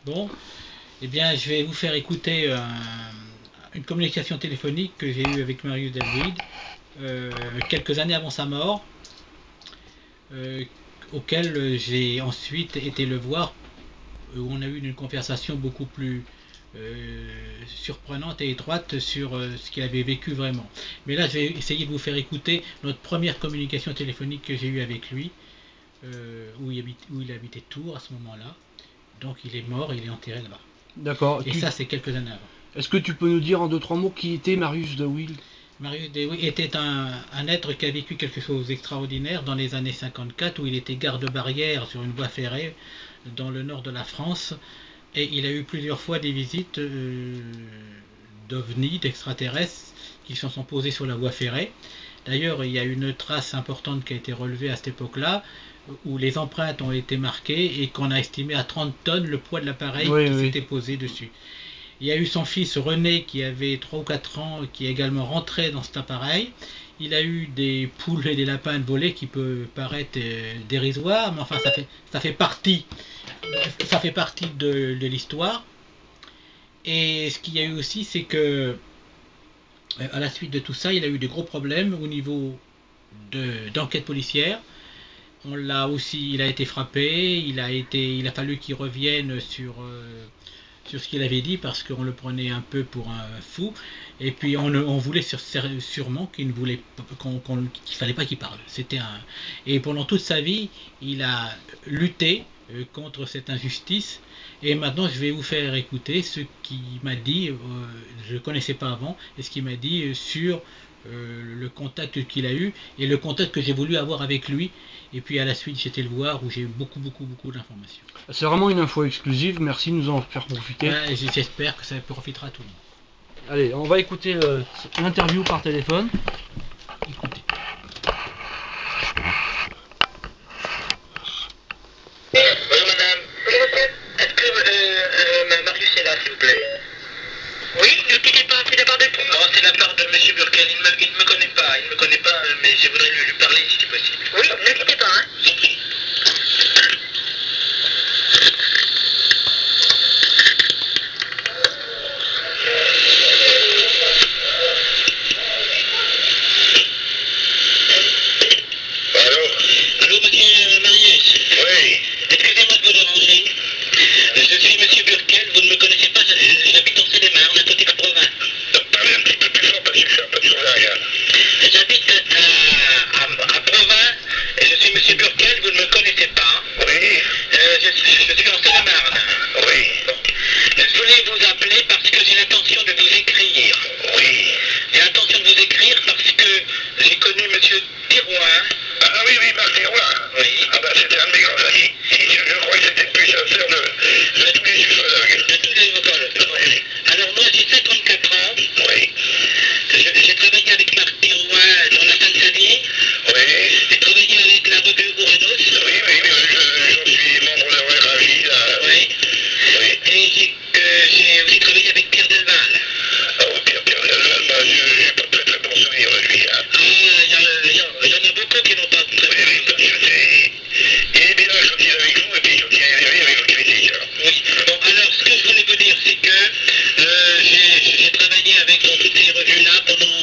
Bon, eh bien, je vais vous faire écouter une communication téléphonique que j'ai eue avec Marius David quelques années avant sa mort, euh, auquel j'ai ensuite été le voir, où on a eu une conversation beaucoup plus surprenante et étroite sur ce qu'il avait vécu vraiment. Mais là, je vais essayer de vous faire écouter notre première communication téléphonique que j'ai eue avec lui, où il habitait Tours à ce moment-là. Donc il est mort, il est enterré là-bas. D'accord. Et ça, c'est quelques années avant. Est-ce que tu peux nous dire en deux, trois mots qui était Marius de Will? Marius Dewey était un être qui a vécu quelque chose d'extraordinaire dans les années 54, où il était garde-barrière sur une voie ferrée dans le nord de la France, et il a eu plusieurs fois des visites d'ovnis, d'extraterrestres, qui se sont posés sur la voie ferrée. D'ailleurs, il y a une trace importante qui a été relevée à cette époque-là, où les empreintes ont été marquées et qu'on a estimé à 30 tonnes le poids de l'appareil Oui, qui oui. s'était posé dessus. Il y a eu son fils René qui avait 3 ou 4 ans qui est également rentré dans cet appareil. Il a eu des poules et des lapins de volée qui peuvent paraître dérisoires, mais enfin ça fait partie de l'histoire. Et ce qu'il y a eu aussi, c'est que à la suite de tout ça, il a eu des gros problèmes au niveau d'enquête policière. On l'a aussi, il a été frappé, il a fallu qu'il revienne sur ce qu'il avait dit parce qu'on le prenait un peu pour un fou. Et puis on voulait sûrement qu'il ne voulait qu'il fallait pas qu'il parle. Et pendant toute sa vie, il a lutté contre cette injustice. Et maintenant, je vais vous faire écouter ce qu'il m'a dit. Je ne connaissais pas avant, et ce qu'il m'a dit sur le contact qu'il a eu et le contact que j'ai voulu avoir avec lui. Et puis à la suite, j'étais le voir où j'ai eu beaucoup d'informations. C'est vraiment une info exclusive, merci de nous en faire profiter. Ouais, j'espère que ça profitera à tout le monde. Allez, on va écouter l'interview par téléphone. Écoutez. Bonjour madame. Bonjour monsieur. Est-ce que Marius est là, s'il vous plaît? Oui, ne quittez pas, c'est de la part de qui? Oh, c'est de la part de monsieur Burkel. Il ne me connaît pas, mais je voudrais lui parler si c'est possible. Oui, ne quittez pas, hein. Je vous prie. Allô? Allô, monsieur Marius? Oui. Excusez-moi de vous déranger. Je suis monsieur Burkel, vous ne me connaissez pas, j'habite en Seine-et-Marne, à côté de Provins. Parlez un petit peu plus fort parce que je suis un peu sur l'arrière. J'habite à Provins, et je suis monsieur Burkel, vous ne me connaissez pas. Oui. Je suis en Seine-et-Marne. Oui. Bon. Je voulais vous appeler parce que j'ai l'intention de vous écrire. Oui. J'ai l'intention de vous écrire parce que j'ai connu monsieur Thirouin. Ah oui, Marc Thirouin. Oui. Ah bah c'était un de mes grands amis. Je crois que c'était plus sincère de tous les ufologues. De tous les ufologues. Oui. Alors moi j'ai 54 ans. Oui. J'ai travaillé avec Marc Thirouin dans la Seine-Saint-Denis. Oui. J'ai travaillé avec la revue Ouranos. Oui, j'en suis membre de la ravi là. Oui. Oui. Et j'ai aussi travaillé avec Pierre Delval. Ah oui, Pierre Delval, bah, j'ai pas très bon souvenir de lui. Hein. Ah, il y en a beaucoup qui n'ont pas très bon souvenir. Oui, parce que il est bien quand il est avec vous et puis quand il est avec vos critiques. Hein. Oui. Bon, alors, ce que je voulais vous dire, c'est que j'ai travaillé avec dans toutes ces revues-là pendant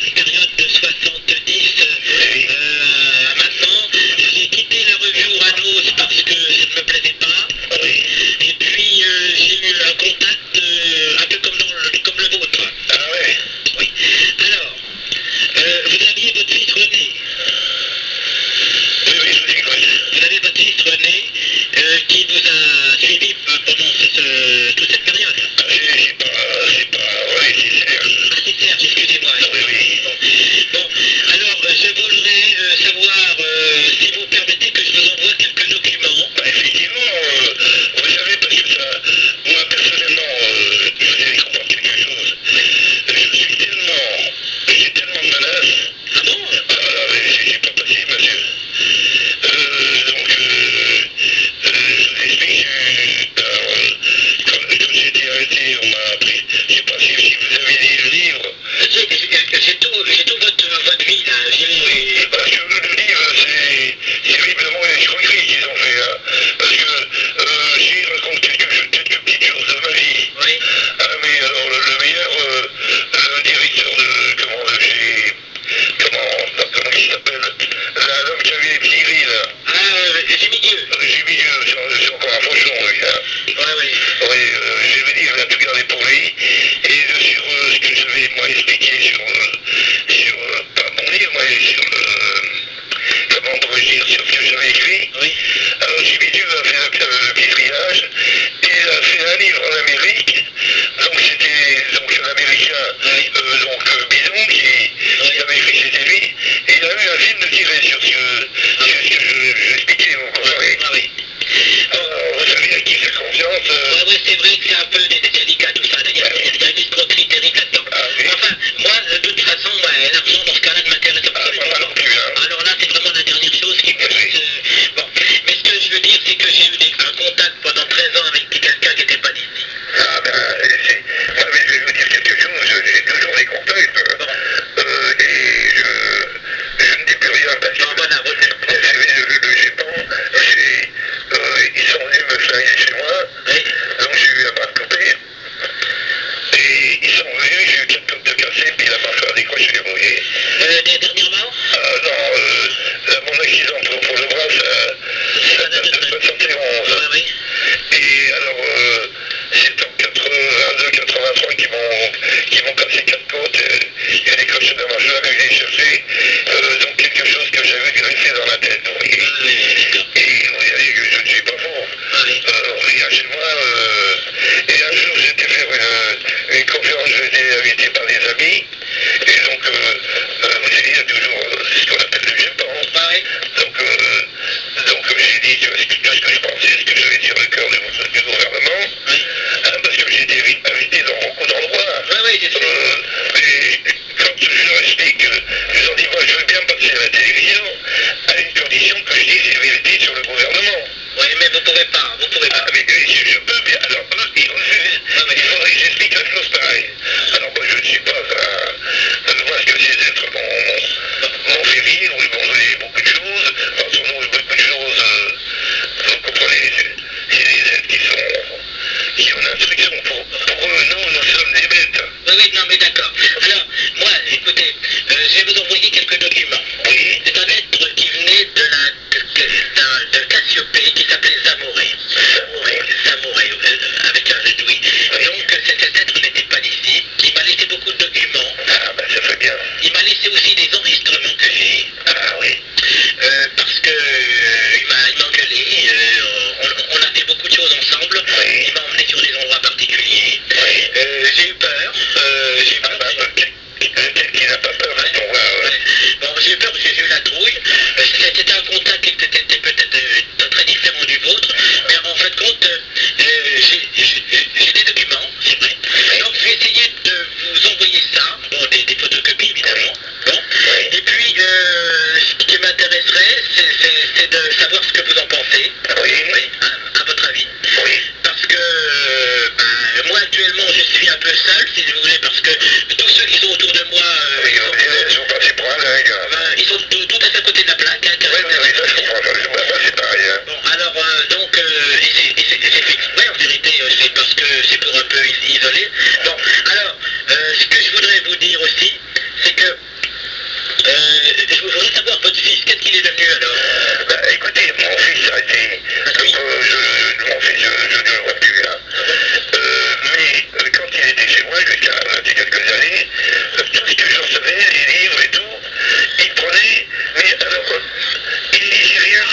une période de 70 à maintenant. J'ai quitté la revue Ouranos parce que ça ne me plaisait pas. Oui. Et puis j'ai eu un contact un peu comme le vôtre. Ah ouais. Oui. Alors, vous aviez votre fils René. Oui, je vous écoute. Vous avez votre fils René qui vous a suivi pendant toute cette période. Ah, c'est pas René, c'est Serge. Ah, c'est Serge, excusez-moi. Oui. Bon, alors je voudrais savoir si vous permettez que je vous envoie quelques documents. Bah, effectivement, vous savez, parce que ça, moi personnellement, vous allez comprendre quelque chose. J'ai tellement de menaces. Ah bon? Ah voilà, mais c'est pas possible, monsieur. Donc, je vous explique, comme j'ai été arrêté, on m'a appris, je sais pas si vous avez dit le livre. J'ai tout votre vie, là. Parce que le livre, c'est terriblement une escroquerie qu'ils ont fait, hein. Parce que, j'y raconte quelques petites film me tirait sur ce que je expliquais, vous comprenez. Ah oui. Vous savez à qui faire confiance. Ouais, c'est vrai que c'est un peu délicat tout ça. Il y a une escroquerie terrible là-dedans. Ah oui. Enfin, moi, de toute façon, l'argent dans ce cas-là ne m'intéresse absolument moi pas. non plus, hein. Alors là, c'est vraiment la dernière chose qui puisse... Bon, mais ce que je veux dire, c'est que j'ai eu un contact pendant 13 ans avec quelqu'un qui n'était pas d'ici. Ah ben, moi, mais je vais vous dire quelque chose, j'ai toujours des contacts, et je ne dis plus rien parce que Non, voilà, le GEPAN, ils sont venus me flinguer chez moi, oui. donc j'ai eu un bras de coupé, et ils sont venus, j'ai eu 4 côtes de cassé, puis la mâchoire décrochée, vous voyez. Dernièrement Non, mon accident pour le bras, ça date de 71. Oui. Et alors, c'est en 82-83 qui m'ont cassé 4 côtes et décroché de la mâchoire que j'ai cherché. Donc quelque chose que j'avais greffé dans la tête, vous voyez. Et vous voyez que je ne suis pas fort. On vient chez moi. Et un jour, j'étais faire une conférence, j'étais invité par des amis. Et donc, vous savez, il y a toujours ce qu'on appelle le GEPAN. Donc j'ai dit tout ce que je pensais, ce que j'avais sur le cœur du gouvernement, parce que j'ai été invité dans beaucoup d'endroits. Mais quand je leur explique, je leur dis, moi je veux bien passer à la télévision, à une condition que je dise la vérité sur le gouvernement. Oui, mais vous pouvez pas. Ah, mais je peux bien. Alors eux, ils refusent. Il faudrait que j'explique la chose pareille. Alors moi je ne suis pas moi ce que ces êtres m'ont fait vivre, ils m'ont donné beaucoup de choses, enfin sur nous beaucoup de choses, vous comprenez, c'est des êtres qui ont l'instruction. Pour eux, nous sommes des bêtes. Oui, non, mais d'accord. Alors, moi, écoutez, je vais vous envoyer quelques documents. Oui. C'est un être qui venait de Cassiopée qui s'appelait Zamoré. Zamoré, avec un Z, oui. Donc, cet être n'était pas d'ici. Il m'a laissé beaucoup de documents. Ah, ben ça fait bien. Il m'a laissé aussi des enregistrements que j'ai. Ah oui. Parce que il m'a engueulé. On a fait beaucoup de choses ensemble. Oui. Il m'a emmené sur des endroits particuliers. Oui. J'ai eu peur. Lequel qui n'a pas peur, parce qu'on voit... Bon, j'ai eu peur, j'ai eu la trouille. C'était un contact qui était peut-être très différent du vôtre, mais en fin de compte, j'ai des documents, c'est vrai. Donc je vais essayer de vous envoyer ça, bon, des photocopies évidemment. Bon. Et puis, ce qui m'intéresserait, c'est de savoir ce que vous en pensez. Oui. À votre avis. Oui. Parce que moi actuellement je suis un peu seul, si vous voulez, parce que tous ceux qui sont autour de moi, Ils sont passés pour un dingue. ils sont tout à fait à côté de la plaque. Hein, Oui, ça je comprends. Moi, c'est pareil. Hein. Bon, alors, donc, et c'est fait exprès, en vérité, c'est parce que c'est pour un peu isoler. Bon, alors, ce que je voudrais vous dire aussi, c'est que je voudrais savoir votre fils, qu'est-ce qu'il est devenu alors? Bah, écoutez, mon fils a été... mon fils, je ne le vois plus, hein. Mais quand il était chez moi, jusqu'à quelques années, tout ce que je recevais, les livres et tout, il prenait, mais alors, il ne lisait rien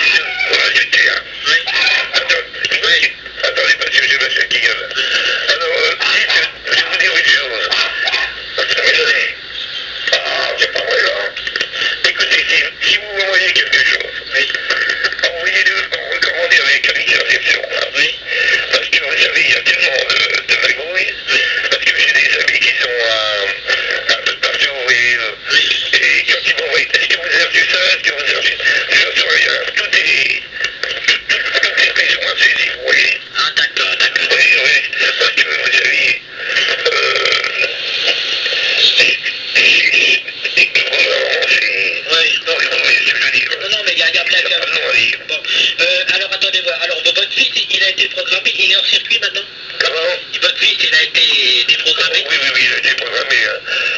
du théâtre. Oui. Attendez, parce que j'ai ma chère qui gueule. Alors, je vais vous dire une chose. Attendez. Ah, c'est pas vrai, là. Écoutez, si vous m'envoyez quelque chose, envoyez-le, recommandez avec une réception. Oui. Parce que vous savez, il y a tellement de magouilles. Parce que j'ai des amis qui sont un peu partout, vous voyez. Et quand ils m'envoient, est-ce que vous avez reçu ça? Est-ce que vous avez reçu? Je ne sais rien. Toutes les pays sont saisis, vous voyez. Ah, d'accord. Oui, parce que vous savez, Non, mais regarde. Bon, alors attendez voir. Alors, votre fils, il a été programmé, il est hors circuit maintenant? Comment? Votre fils, il a été déprogrammé? Oui, il a été programmé.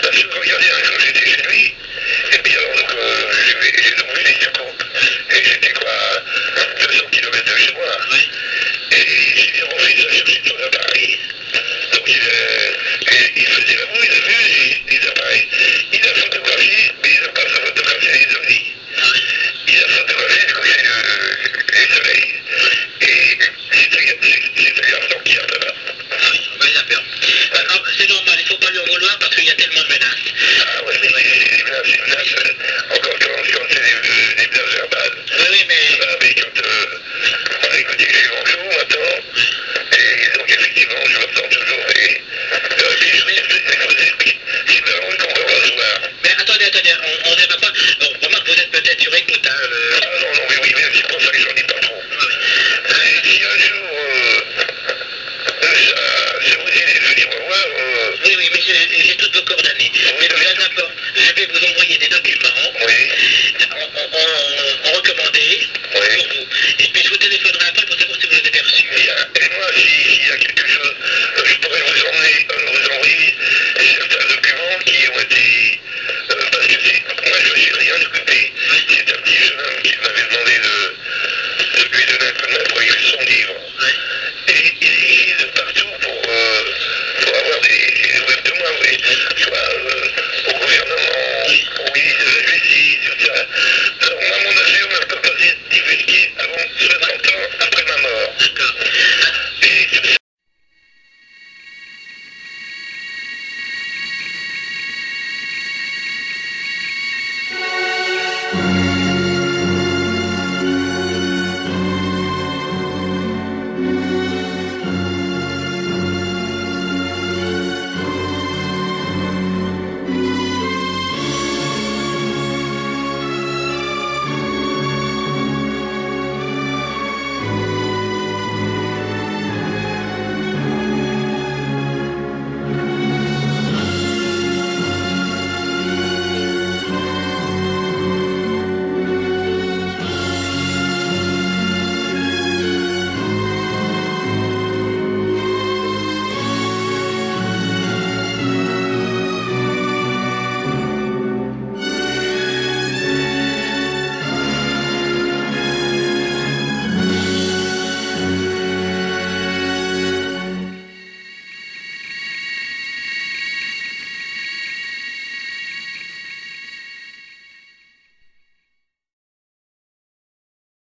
Parce que regardez, un jour j'étais chez lui, et puis alors donc, j'ai donc vu des secours. encore quand c'est des blagues verbales. Oui, Mais quand écoutez, je suis en show maintenant, et donc effectivement, je m'entends toujours, et puis je risque d'exposer qui me rend qu'on va voir. mais attendez,